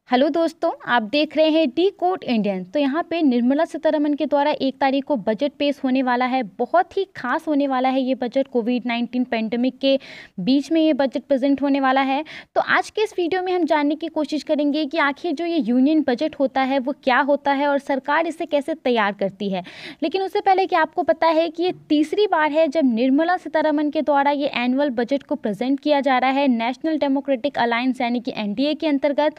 Hello दोस्तों, आप देख रहे हैं डी कोड इंडियन। तो यहाँ पे निर्मला सीतारमण के द्वारा 1 तारीख को बजट पेश होने वाला है। बहुत ही खास होने वाला है ये बजट। कोविड-19 पेंडेमिक के बीच में ये बजट प्रेजेंट होने वाला है। तो आज के इस वीडियो में हम जानने की कोशिश करेंगे कि आखिर जो ये यूनियन बजट होता है वो क्या होता है और सरकार इसे कैसे तैयार करती है। लेकिन उससे पहले कि आपको पता है कि ये तीसरी बार है जब निर्मला सीतारमण के द्वारा ये एनुअल बजट को प्रेजेंट किया जा रहा है नेशनल डेमोक्रेटिक अलायंस यानी कि एनडीए के अंतर्गत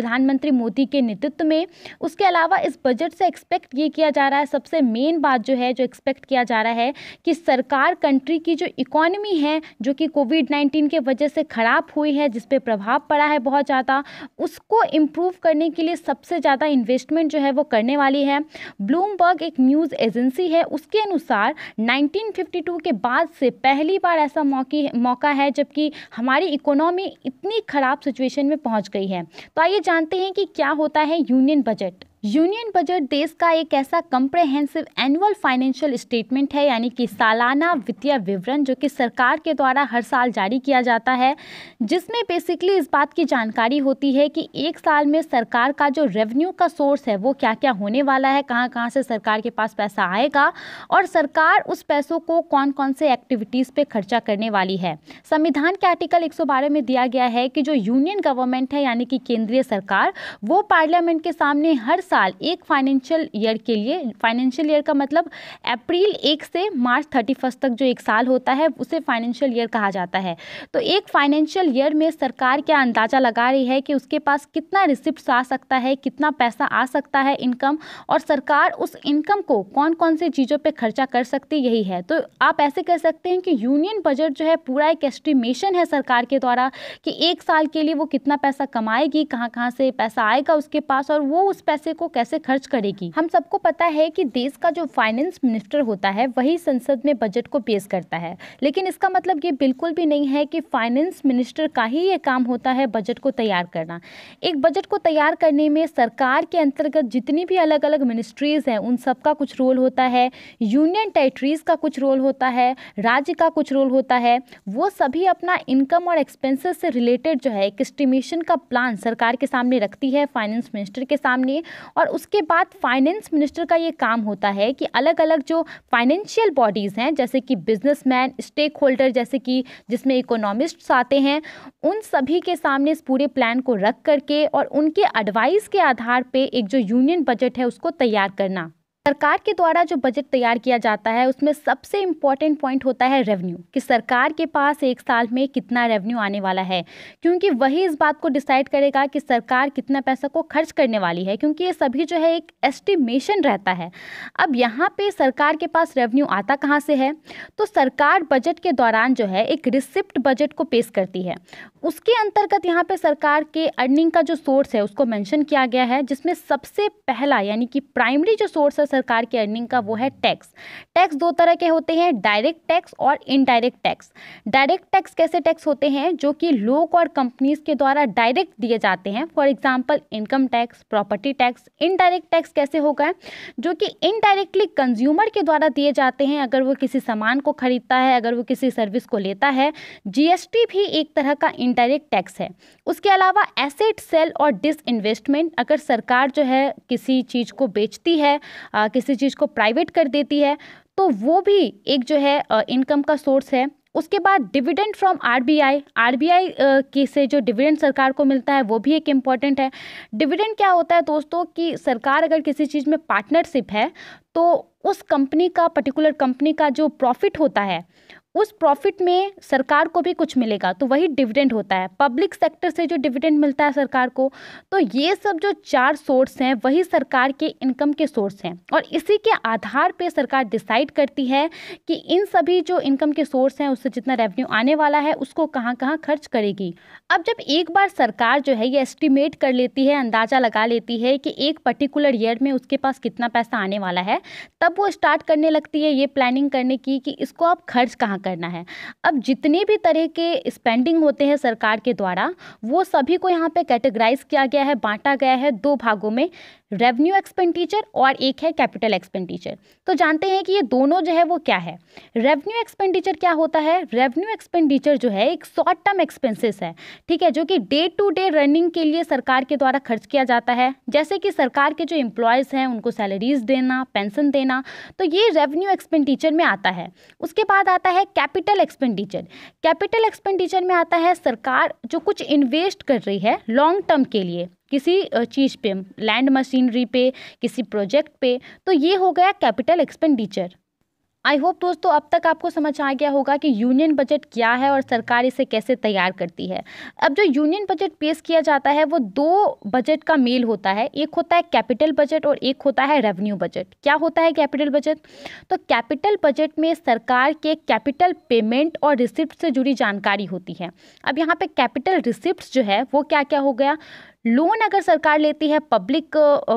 प्रधानमंत्री मोदी के नेतृत्व में। उसके अलावा इस बजट से एक्सपेक्ट ये किया जा रहा है, सबसे मेन बात जो है जो एक्सपेक्ट किया जा रहा है कि सरकार कंट्री की जो इकोनॉमी है जो कि कोविड-19 के वजह से ख़राब हुई है, जिस पे प्रभाव पड़ा है बहुत ज़्यादा, उसको इम्प्रूव करने के लिए सबसे ज़्यादा इन्वेस्टमेंट जो है वो करने वाली है। ब्लूमबर्ग एक न्यूज़ एजेंसी है, उसके अनुसार 1952 के बाद से पहली बार ऐसा मौका है जबकि हमारी इकोनॉमी इतनी ख़राब सिचुएशन में पहुंच गई है। तो आइए जानते हैं कि क्या होता है यूनियन बजट। यूनियन बजट देश का एक ऐसा कंप्रेहेंसिव एनुअल फाइनेंशियल स्टेटमेंट है, यानी कि सालाना वित्तीय विवरण जो कि सरकार के द्वारा हर साल जारी किया जाता है, जिसमें बेसिकली इस बात की जानकारी होती है कि एक साल में सरकार का जो रेवेन्यू का सोर्स है वो क्या क्या होने वाला है, कहाँ कहाँ से सरकार के पास पैसा आएगा और सरकार उस पैसों को कौन कौन से एक्टिविटीज़ पे खर्चा करने वाली है। संविधान के आर्टिकल 112 में दिया गया है कि जो यूनियन गवर्नमेंट है यानी कि केंद्रीय सरकार, वो पार्लियामेंट के सामने हर साल एक फाइनेंशियल ईयर के लिए, फाइनेंशियल ईयर का मतलब अप्रैल 1 से मार्च 31 तक जो एक साल होता है उसे फाइनेंशियल ईयर कहा जाता है। तो एक फाइनेंशियल ईयर में सरकार क्या अंदाज़ा लगा रही है कि उसके पास कितना रिसिप्ट आ सकता है, कितना पैसा आ सकता है इनकम, और सरकार उस इनकम को कौन कौन से चीज़ों पे खर्चा कर सकती, यही है। तो आप ऐसे कह सकते हैं कि यूनियन बजट जो है पूरा एक एस्टिमेशन है सरकार के द्वारा कि एक साल के लिए वो कितना पैसा कमाएगी, कहाँ कहाँ से पैसा आएगा उसके पास और वो उस पैसे को कैसे खर्च करेगी। हम सबको पता है कि देश का जो फाइनेंस मिनिस्टर होता है वही संसद में बजट को पेश करता है, लेकिन इसका मतलब ये बिल्कुल भी नहीं है कि फाइनेंस मिनिस्टर का ही ये काम होता है बजट को तैयार करना। एक बजट को तैयार करने में सरकार के अंतर्गत जितनी भी अलग अलग मिनिस्ट्रीज हैं उन सबका कुछ रोल होता है, यूनियन टेरिटरीज का कुछ रोल होता है, राज्य का कुछ रोल होता है। वो सभी अपना इनकम और एक्सपेंसेस से रिलेटेड जो है एक एस्टिमेशन का प्लान सरकार के सामने रखती है, फाइनेंस मिनिस्टर के सामने। और उसके बाद फाइनेंस मिनिस्टर का ये काम होता है कि अलग अलग जो फाइनेंशियल बॉडीज़ हैं जैसे कि बिजनेसमैन, स्टेक होल्डर, जैसे कि जिसमें इकोनॉमिस्ट्स आते हैं, उन सभी के सामने इस पूरे प्लान को रख करके और उनके एडवाइस के आधार पे एक जो यूनियन बजट है उसको तैयार करना। सरकार के द्वारा जो बजट तैयार किया जाता है उसमें सबसे इम्पॉर्टेंट पॉइंट होता है रेवेन्यू, कि सरकार के पास एक साल में कितना रेवेन्यू आने वाला है, क्योंकि वही इस बात को डिसाइड करेगा कि सरकार कितना पैसा को खर्च करने वाली है, क्योंकि ये सभी जो है एक एस्टिमेशन रहता है। अब यहाँ पे सरकार के पास रेवेन्यू आता कहाँ से है, तो सरकार बजट के दौरान जो है एक रिसिप्ट बजट को पेश करती है। उसके अंतर्गत यहाँ पे सरकार के अर्निंग का जो सोर्स है उसको मेंशन किया गया है, जिसमें सबसे पहला यानी कि प्राइमरी जो सोर्स है सरकार की अर्निंग का वो है टैक्स। टैक्स दो तरह के होते हैं, डायरेक्ट टैक्स और इनडायरेक्ट टैक्स। डायरेक्ट टैक्स कैसे टैक्स होते हैं, जो कि लोग और कंपनीज के द्वारा डायरेक्ट दिए जाते हैं, for example income tax, property tax. Indirect tax कैसे होगा, जो कि इनडायरेक्टली कंज्यूमर के द्वारा दिए जाते हैं, अगर वो किसी सामान को खरीदता है, अगर वो किसी सर्विस को लेता है। जीएसटी भी एक तरह का इनडायरेक्ट टैक्स है। उसके अलावा एसेट सेल और डिसइन्वेस्टमेंट, अगर सरकार जो है किसी चीज़ को बेचती है, किसी चीज़ को प्राइवेट कर देती है, तो वो भी एक जो है इनकम का सोर्स है। उसके बाद डिविडेंड फ्रॉम आरबीआई की से जो डिविडेंड सरकार को मिलता है वो भी एक इम्पॉर्टेंट है। डिविडेंड क्या होता है दोस्तों, कि सरकार अगर किसी चीज़ में पार्टनरशिप है तो उस कंपनी का, पर्टिकुलर कंपनी का जो प्रॉफिट होता है उस प्रॉफिट में सरकार को भी कुछ मिलेगा, तो वही डिविडेंड होता है। पब्लिक सेक्टर से जो डिविडेंड मिलता है सरकार को, तो ये सब जो 4 सोर्स हैं वही सरकार के इनकम के सोर्स हैं, और इसी के आधार पे सरकार डिसाइड करती है कि इन सभी जो इनकम के सोर्स हैं उससे जितना रेवेन्यू आने वाला है उसको कहाँ कहाँ खर्च करेगी। अब जब एक बार सरकार जो है ये एस्टिमेट कर लेती है, अंदाज़ा लगा लेती है कि एक पर्टिकुलर ईयर में उसके पास कितना पैसा आने वाला है, तब वो स्टार्ट करने लगती है ये प्लानिंग करने की कि इसको अब खर्च कहाँ करना है। अब जितने भी तरह के स्पेंडिंग होते हैं सरकार के द्वारा, वो सभी को यहाँ पे कैटेगराइज किया गया है, बांटा गया है 2 भागों में, रेवेन्यू एक्सपेंडिचर और एक है कैपिटल एक्सपेंडिचर। तो जानते हैं कि ये दोनों जो है वो क्या है। रेवेन्यू एक्सपेंडिचर क्या होता है? रेवेन्यू एक्सपेंडिचर जो है एक शॉर्ट टर्म एक्सपेंसेस है, ठीक है, जो कि डे टू डे रनिंग के लिए सरकार के द्वारा खर्च किया जाता है, जैसे कि सरकार के जो एम्प्लॉयज़ हैं उनको सैलरीज देना, पेंशन देना, तो ये रेवेन्यू एक्सपेंडिचर में आता है। उसके बाद आता है कैपिटल एक्सपेंडिचर। कैपिटल एक्सपेंडिचर में आता है सरकार जो कुछ इन्वेस्ट कर रही है लॉन्ग टर्म के लिए किसी चीज़ पे, लैंड मशीनरी पे, किसी प्रोजेक्ट पे, तो ये हो गया कैपिटल एक्सपेंडिचर। आई होप दोस्तों अब तक आपको समझ आ गया होगा कि यूनियन बजट क्या है और सरकार इसे कैसे तैयार करती है। अब जो यूनियन बजट पेश किया जाता है वो दो बजट का मेल होता है, एक होता है कैपिटल बजट और एक होता है रेवेन्यू बजट। क्या होता है कैपिटल बजट? तो कैपिटल बजट में सरकार के कैपिटल पेमेंट और रिसिप्ट से जुड़ी जानकारी होती है। अब यहाँ पे कैपिटल रिसिप्ट जो है वो क्या क्या हो गया? लोन अगर सरकार लेती है पब्लिक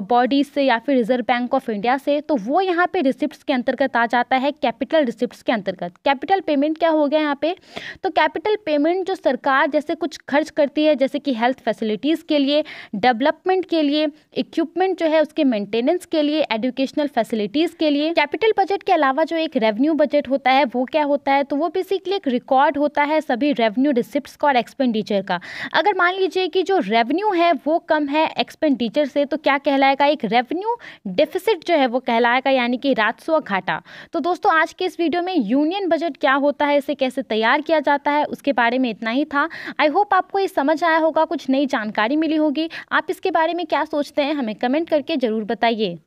बॉडीज से या फिर रिजर्व बैंक ऑफ इंडिया से, तो वो यहाँ पे रिसिप्ट्स के अंतर्गत आ जाता है, कैपिटल रिसिप्ट्स के अंतर्गत। कैपिटल पेमेंट क्या हो गया यहाँ पे? तो कैपिटल पेमेंट जो सरकार जैसे कुछ खर्च करती है, जैसे कि हेल्थ फैसिलिटीज़ के लिए, डेवलपमेंट के लिए, इक्विपमेंट जो है उसके मेंटेनेंस के लिए, एजुकेशनल फैसिलिटीज़ के लिए। कैपिटल बजट के अलावा जो एक रेवेन्यू बजट होता है वो क्या होता है? तो वो बेसिकली एक रिकॉर्ड होता है सभी रेवेन्यू रिसिप्ट्स का और एक्सपेंडिचर का। अगर मान लीजिए कि जो रेवेन्यू है वो कम है एक्सपेंडिचर से, तो क्या कहलाएगा? एक रेवेन्यू डेफिसिट जो है वो कहलाएगा, यानी कि राजस्व घाटा। तो दोस्तों आज के इस वीडियो में यूनियन बजट क्या होता है, इसे कैसे तैयार किया जाता है, उसके बारे में इतना ही था। आई होप आपको ये समझ आया होगा, कुछ नई जानकारी मिली होगी। आप इसके बारे में क्या सोचते हैं हमें कमेंट करके ज़रूर बताइए।